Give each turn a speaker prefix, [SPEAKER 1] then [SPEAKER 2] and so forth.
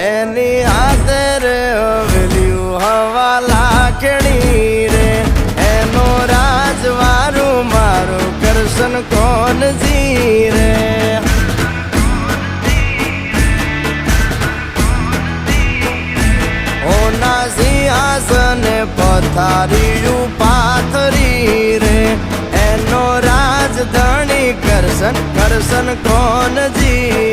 [SPEAKER 1] એની હાથે રે હવેલ્યું હવા લાખણી રે એનો રાજવારું મારું કરશન કોણ જી રે ઓના સિંહાસને પથારીયું પાથરી રે એનો રાજધણી કરશન કરશન કોણ જી